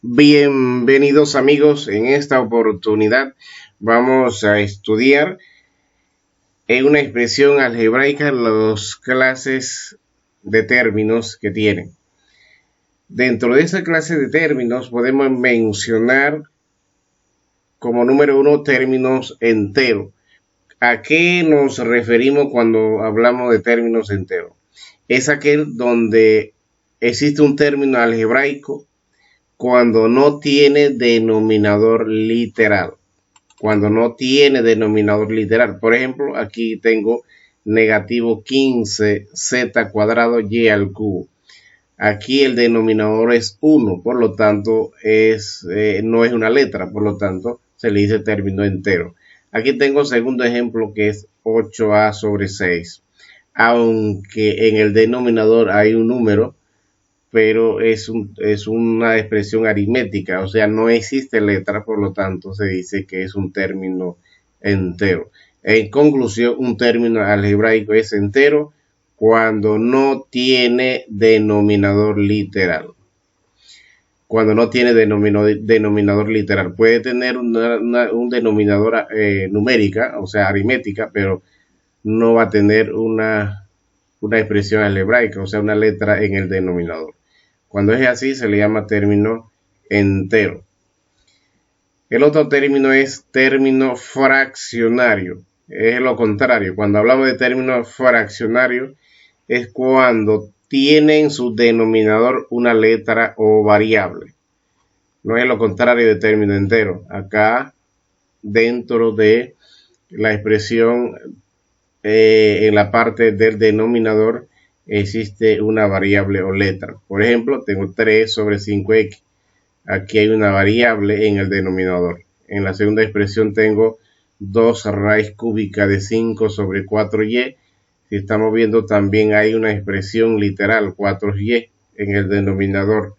Bienvenidos amigos, en esta oportunidad vamos a estudiar en una expresión algebraica las clases de términos que tienen. Dentro de esa clase de términos podemos mencionar como número uno términos enteros. ¿A qué nos referimos cuando hablamos de términos enteros? Es aquel donde existe un término algebraico cuando no tiene denominador literal. Cuando no tiene denominador literal. Por ejemplo, aquí tengo negativo 15 z cuadrado y al cubo. Aquí el denominador es 1, por lo tanto no es una letra, por lo tanto se le dice término entero. Aquí tengo segundo ejemplo que es 8a sobre 6. Aunque en el denominador hay un número, pero es una expresión aritmética, o sea, no existe letra, por lo tanto se dice que es un término entero. En conclusión, un término algebraico es entero cuando no tiene denominador literal. Cuando no tiene denominador literal. Puede tener un denominador numérica, o sea, aritmética, pero no va a tener una expresión algebraica, o sea, una letra en el denominador. Cuando es así, se le llama término entero. El otro término es término fraccionario. Es lo contrario. Cuando hablamos de término fraccionario, es cuando tiene en su denominador una letra o variable. No es lo contrario de término entero. Acá, dentro de la expresión, en la parte del denominador, existe una variable o letra. Por ejemplo, tengo 3 sobre 5x. Aquí hay una variable en el denominador. En la segunda expresión tengo 2 raíz cúbica de 5 sobre 4y. Si estamos viendo, también hay una expresión literal, 4y, en el denominador.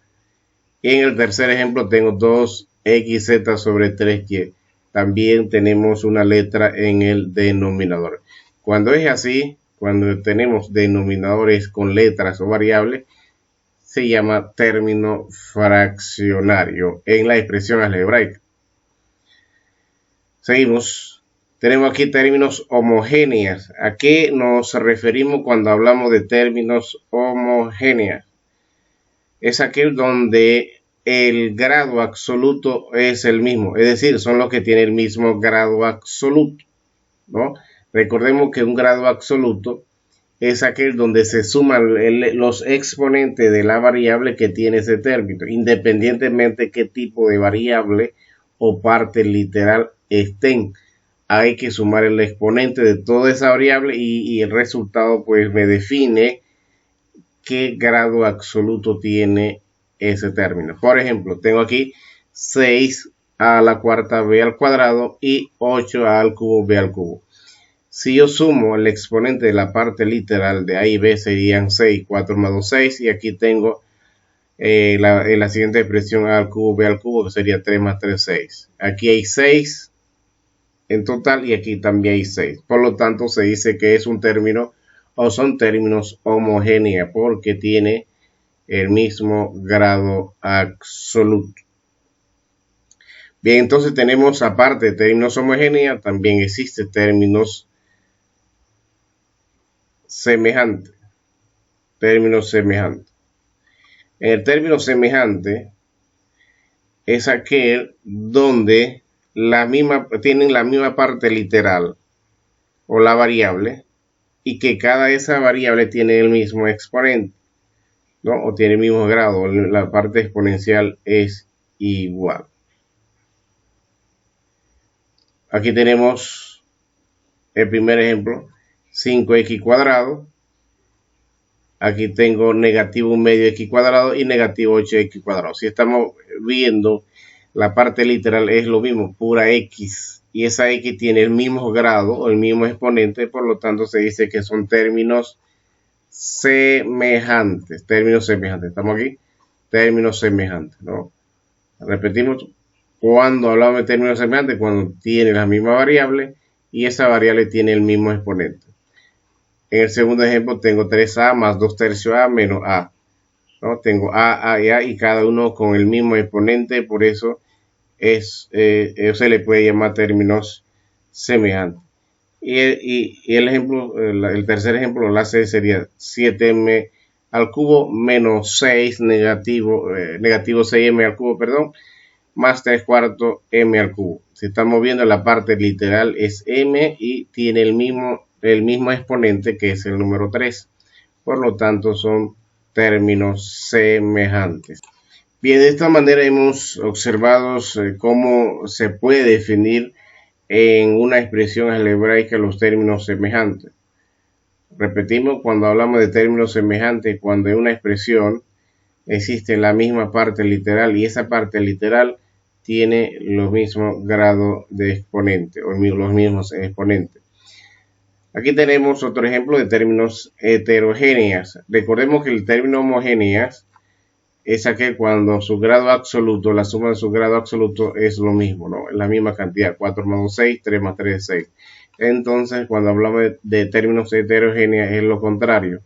Y en el tercer ejemplo tengo 2xz sobre 3y. También tenemos una letra en el denominador. Cuando es así, cuando tenemos denominadores con letras o variables, se llama término fraccionario en la expresión algebraica. Seguimos. Tenemos aquí términos homogéneos. ¿A qué nos referimos cuando hablamos de términos homogéneos? Es aquel donde el grado absoluto es el mismo, es decir, son los que tienen el mismo grado absoluto, ¿no? Recordemos que un grado absoluto es aquel donde se suman los exponentes de la variable que tiene ese término, independientemente de qué tipo de variable o parte literal estén. Hay que sumar el exponente de toda esa variable y el resultado pues me define qué grado absoluto tiene ese término. Por ejemplo, tengo aquí 6 a la cuarta b al cuadrado y 8a al cubo b al cubo. Si yo sumo el exponente de la parte literal de A y B serían 6, 4 más 2, 6. Y aquí tengo la siguiente expresión A al cubo, B al cubo, que sería 3 más 3, 6. Aquí hay 6 en total y aquí también hay 6. Por lo tanto, se dice que es un término o son términos homogéneos porque tiene el mismo grado absoluto. Bien, entonces tenemos, aparte de términos homogéneos, también existen términos semejante. Término semejante. El término semejante es aquel donde tienen la misma parte literal o la variable y que cada esa variable tiene el mismo exponente, ¿no? O tiene el mismo grado, la parte exponencial es igual. Aquí tenemos el primer ejemplo, 5x cuadrado. Aquí tengo negativo 1 medio x cuadrado y negativo 8x cuadrado. Si estamos viendo, la parte literal es lo mismo, pura x. Y esa x tiene el mismo grado o el mismo exponente, por lo tanto se dice que son términos semejantes. Términos semejantes. ¿Estamos aquí? Términos semejantes, ¿no? Repetimos, cuando hablamos de términos semejantes, cuando tiene la misma variable y esa variable tiene el mismo exponente. En el segundo ejemplo tengo 3a más 2 tercios a menos a. ¿no? Tengo A y A y cada uno con el mismo exponente, por eso se le puede llamar términos semejantes. Y el tercer ejemplo, la C sería 7m al cubo menos 6 negativo 6m al cubo, perdón, más 3 cuartos m al cubo. Si estamos viendo la parte literal es m y tiene el mismo exponente que es el número 3. Por lo tanto son términos semejantes. Bien, de esta manera hemos observado cómo se puede definir en una expresión algebraica los términos semejantes. Repetimos, cuando hablamos de términos semejantes, cuando en una expresión existe la misma parte literal y esa parte literal tiene los mismos grados de exponente o los mismos exponentes. Aquí tenemos otro ejemplo de términos heterogéneas. Recordemos que el término homogéneas es aquel cuando su grado absoluto, la suma de su grado absoluto es lo mismo, ¿no? La misma cantidad, 4 más 2, 6, 3 más 3 es 6. Entonces, cuando hablamos de términos heterogéneos es lo contrario.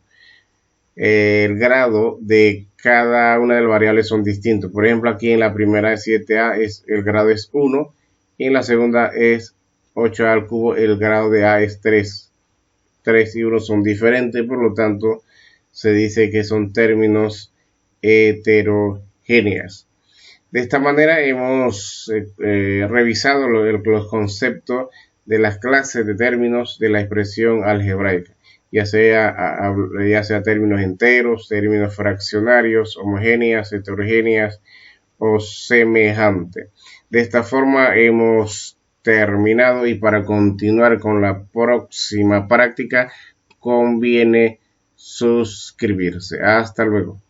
El grado de cada una de las variables son distintos. Por ejemplo, aquí en la primera es 7a, el grado es 1, y en la segunda es 8a al cubo, el grado de a es 3. 3 y 1 son diferentes, por lo tanto, se dice que son términos heterogéneas. De esta manera hemos revisado los conceptos de las clases de términos de la expresión algebraica, ya sea términos enteros, términos fraccionarios, homogéneas, heterogéneas o semejantes. De esta forma hemos terminado y para continuar con la próxima práctica conviene suscribirse. Hasta luego.